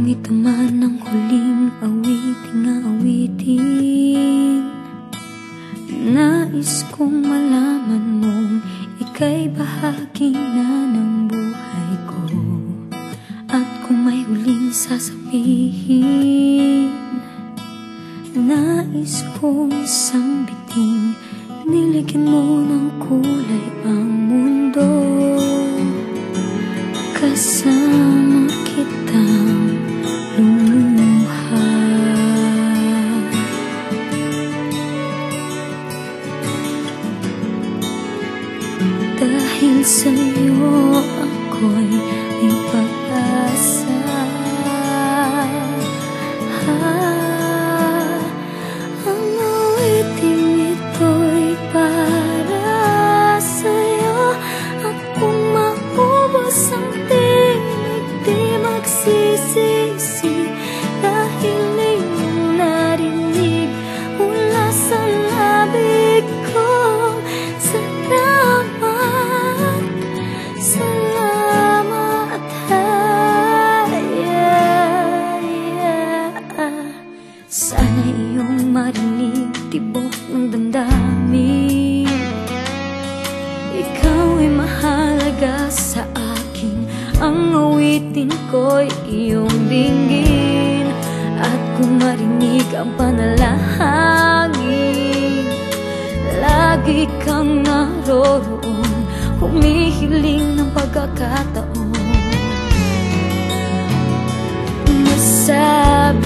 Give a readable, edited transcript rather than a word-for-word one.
ito man ang huling awiting nais kong malaman mong ika'y bahagi na ng buhay ko. At kung may huling sasabihin, nais kong isang biting niligyan mo ng kulay ang mundo. Kasama kitang lumuha. Dahil sa'yo ako'y may pag-asa. Ang awiting ito'y para sa'yo. At kung maubos ang tinig, di magsisisi. Dahil iyong narinig mula sa labig ko. Salamat, sana iyong marinig tibok ng damdamin. Ikaw ay mahalaga sa akin. Ang awitin ko'y iyong dinggin. At kung marinig ang panalangin, lagi kang naroroon, humihiling ng pagkakataon. Masabi